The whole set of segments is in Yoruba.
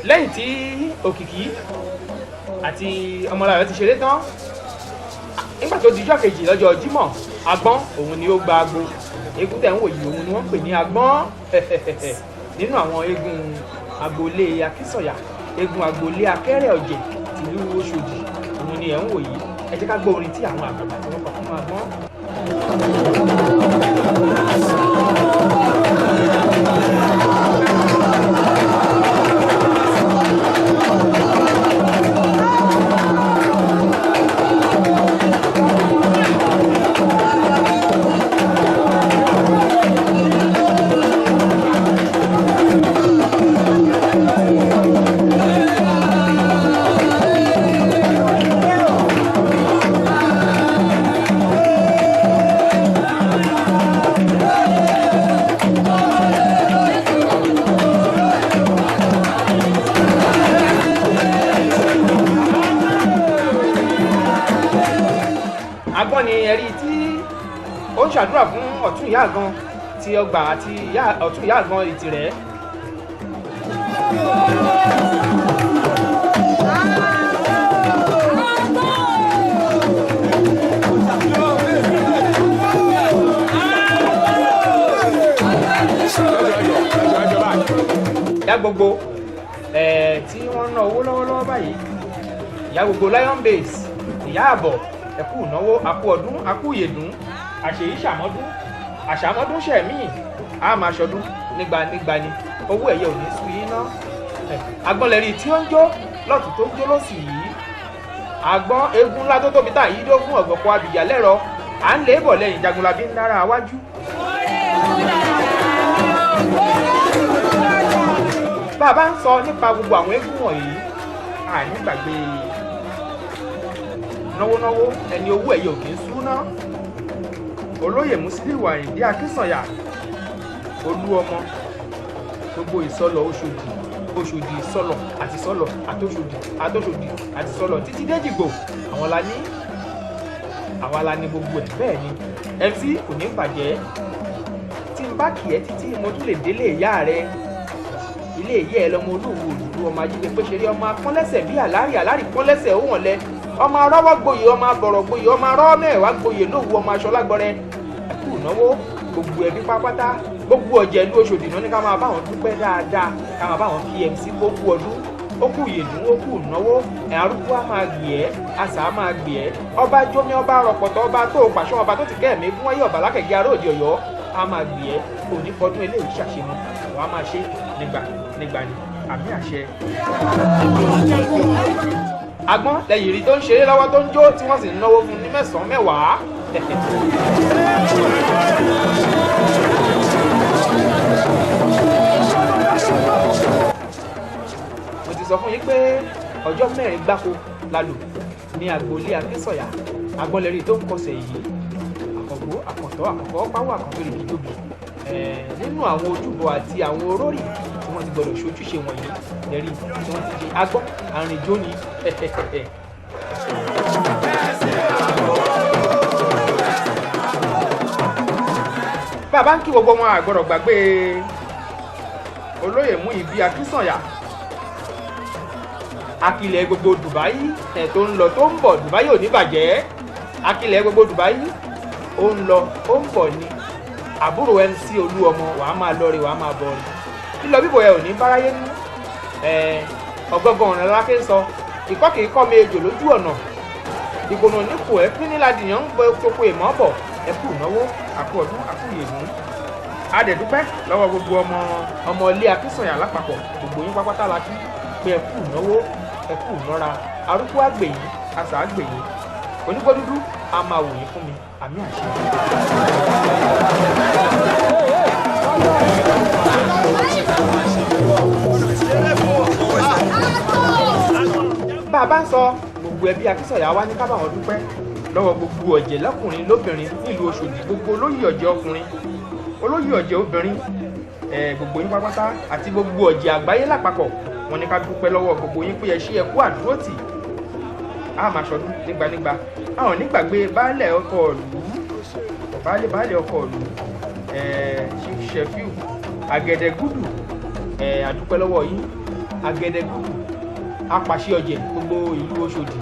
lẹ́yìn tí Òkìkí àti ọmọlára rẹ̀ ti ṣeré tán nígbà tó dijọ́ kejì lọ́jọ́ Jímọ̀ Agbọ́n òun ni ó gba agbo eégún tẹ̀ ń wò yìí òun ni wọ́n pè ní Agbọ́n nínú àwọn eégún agboolé Akínsọ̀yà eégún agboolé Akẹ́rẹ́ Ọ̀jẹ̀ tìlú Oṣòdì òun ni ẹ̀ ń wò yìí ẹ jẹ́ ká gbọ́ orin tí àwọn àgbàgbà tí wọ́n pa fún Agbọ́n. Agbọ́n ni ẹ̀rí tí ó ń ṣàdúrà fún ọ̀tún ìyá àgan ti ọgbà àti ọ̀tún ìyá àgan ìtì rẹ̀. Ìyá gbogbo tí wọ́n ń ná owó lọ́wọ́lọ́wọ́ báyìí ìyá gbogbo Lion Base ìyá àbọ̀ ẹkú ìnáwó akú ọdún akú ìyèdún àṣèyí ṣàmọ́dún àṣàmọ́dún ṣẹ̀mí a máa ṣọdún nígbà ni owó ẹ̀yẹ ò ní sú yín ná. Agbọ́n lẹ́rí tí ó ń jó lọ́tún tó ń jó lọ́sì yìí Agbọ́n eégún ńlá tó tóbi tá yìí dó fún ọ̀gbọ̀pọ̀ abìjà lẹ́rọ à ń lé bọ̀ lẹ́yìn Jagunlabi ń dára wájú. Bàbá ń sọ nípa gbogbo àwọn eégún wọ̀nyí àní gbàgbé náwónáwó ẹni owó ẹ̀yẹ òkè ń súná olóyè Musiliu Àyìndé Akínsọ̀yà olú ọmọ gbogbo ìsọlọ̀ Oṣòdì ìsọlọ̀ àti sọlọ̀ àtòṣòdì àti sọlọ̀ títí déjìgbò àwọn la ní àwa la ní gbogbo ẹ̀ bẹ́ẹ̀ ni MC kò ní bàjẹ́ tí n bá kì ẹ́ títí mo tún lè délé ìyá rẹ ilé ìyá ẹ lọmọ olówó òdùdú ọmọ ajínigbé pé ṣeré ọmọ akọ́lẹ́sẹ̀ bí àlárí kọ́lẹ́sẹ̀ ó wọ̀n lẹ ọmọ arọ́wọ́ gboyè ọmọ abọ̀rọ̀ gboyè ọmọ arọ́wọ́ mẹ́wàá gboyè lówó ọmọ aṣọ lágbọ́rẹ́ ẹkú ìnáwó gbogbo ẹbí pápátá gbogbo ọ̀jẹ̀ ìlú Oṣòdì náà ní ká máa bá wọn dúpẹ́ dáadáa ká máa bá wọn fi MC kó kú ọdún ó kú ìyèdún ó kú ìnáwó ẹ̀ arúgbó á máa gbì ẹ́ àṣà á máa gbì ẹ́ ọba jómi ọba rọpọ̀tọ̀ ọba tó pàṣọ ọba tó ti kẹ́ẹ̀mí fún wáyé ọba lákẹ̀gẹ́ aróòdì Ọ̀yọ́ á máa gbì ẹ́ òní fọdún eléyìí ṣàṣemọ wàá máa ṣe nígbà ni àmì àṣẹ. Agbọ́n lẹ́yìn rí tó ń ṣeré lọ́wọ́ tó ń jó tí wọ́n sì ń náwó fún ní mẹ́sàn-án mẹ́wàá. Mo ti sọ fún yín pé ọjọ́ 4 gbáko la lò ní agboolé Akínsọ̀yà Agbọ́n lẹ́rí tó ń kọsẹ̀ yìí àkọ́gbó àkọ́tọ́ àkọ́kọ́ páwọ́ àkọ́kọ́ rẹ̀ tóbi nínú àwọn ojúbọ àti àwọn orórì tí wọ́n ti gbọ́dọ̀ ṣojúṣe wọ̀nyí lẹ́rí tí wọ́n ti ṣe Agbọ́n àrìnjó ni. Bàbá ń kí gbogbo wọn àgbọ̀rọ̀ gbàgbé olóyè Múyìbí Akínsọ̀yà akilẹ̀ gbogbo Dubai tó ń lọ tó ń bọ̀ Dubai ò ní bàjẹ́ akilẹ̀ gbogbo Dubai ó ń lọ ó ń bọ̀ ni àbúrò MC olú ọmọ wàá máa lọ rí wàá máa bọ̀ rí lílọ bíbọ̀ ẹ ò ní báráyé nú ọgọ́gọ́ ọ̀rìn lákè sọ ìkọ́ kìí kọ́ mi ejò lójú ọ̀nà ìgbòho nípò ẹ pín níladìyàn ń gbọ́ kókó ìmọ̀ bọ̀ ẹ kú ìnáwó àkú ọdún àkú ìyèdún adẹ̀dúpẹ́ lọ́wọ́ gbogbo ọmọ ilé Akínsọ̀yà lápapọ̀ gbogbo yín pápátá la kí pé ẹ kú ìnáwó ẹ kú ìnọ́ra arúgbó àgbèyìn àṣà àgbèyìn onígbó dúdú a máa wò yín fún mi àmì àṣẹ. Bàbá ń sọ gbogbo ẹbí Akínsọ̀yà wá ní ká bá wọn dúpẹ́ lọ́wọ́ gbogbo ọ̀jẹ̀ lọ́kùnrin lóbìnrin nílùú Oṣòdì gbogbo olóyè ọ̀jẹ̀ ọkùnrin olóyè ọ̀jẹ̀ obìnrin gbogbo yín pápátá àti gbogbo ọ̀jẹ̀ àgbáyé lápapọ̀ wọn ní ká dúpẹ́ lọ́wọ́ gbogbo yín pé ẹ ṣe ẹ kú àdúrótì a máa ṣọdún nígbànígbà àwọn nígbàgbé baálẹ̀ ọkọ̀ ìlú baálẹ̀ ọkọ̀ ìlú ṣẹfíù àgẹ̀dẹ̀gúdù àdúpẹ́ lọ́wọ́ yín Agẹdẹgbùrù apàṣẹ ọ̀jẹ̀ gbogbo ìlú Oṣòdì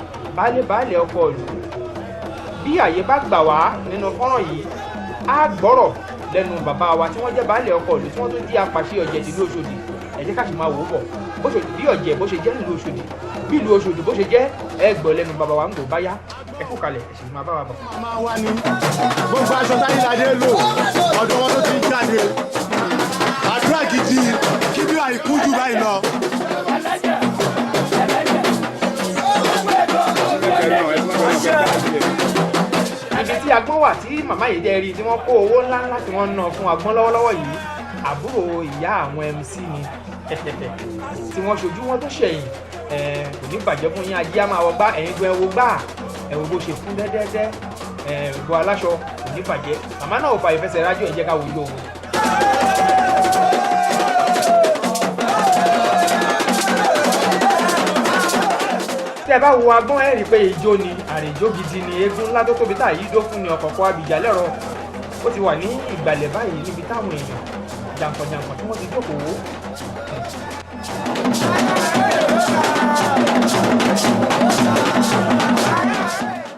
baálé ọkọ ìlú. Bí àyè bá gbà wá nínú fọ́nrán yìí á gbọ́rọ̀ lẹ́nu bàbá wa tí wọ́n jẹ́ baálé ọkọ ìlú tí wọ́n tún jí apàṣẹ ọ̀jẹ̀ ìlú Oṣòdì. Ẹ jẹ́ ká sì máa wò ó bọ̀ bí ọ̀jẹ̀ bó ṣe jẹ́ nílùú Oṣòdì bí ìlú Oṣòdì bó ṣe jẹ́ ẹ gbọ́ lẹ́nu bàbá wa ń gbò báyá ẹ kú kalẹ̀ ẹ sì máa bá wa bọ̀. máa wá ní gbogbo aṣọ táyìládé lò ọ̀dọ̀ wọn ló ti ń jáde àdúrà gidi kí bí àìkú jù báyìí lọ. ibi tí agbọ́n wà tí màmá yìí dẹ́ rí tí wọ́n kó owó ńláńlá tí wọ́n ń ná fún agbọ́n lọ́wọ́lọ́wọ́ yìí àbúrò ìyá àwọn MC ni tí wọ́n ṣojú wọn tó ṣẹ̀yìn kò ní bàjẹ́ fún yín ajé á máa wọ gbá ẹ̀yin gbọ́ ẹ wo gbá ẹ wo bó ṣe fún dẹ́dẹ́dẹ́ ìbò aláṣọ kò ní bàjẹ́ màmá náà ò fa ìfẹsẹ̀ rájò ẹ jẹ́ ká wo ijó wọn. tẹ́ ẹ bá wo agbọ́n ẹ rí i pé ijó ni àrèjó gidi ni eégún ńlá tó tóbi táà yí dó fún ni ọ̀kọ̀ọ̀kọ̀ abìjà lẹ́rọ ó ti wà ní ìgbàlẹ̀ báyìí níbi táwọn èèyàn jàǹkànjàǹkàn tí wọ́n ti jókòó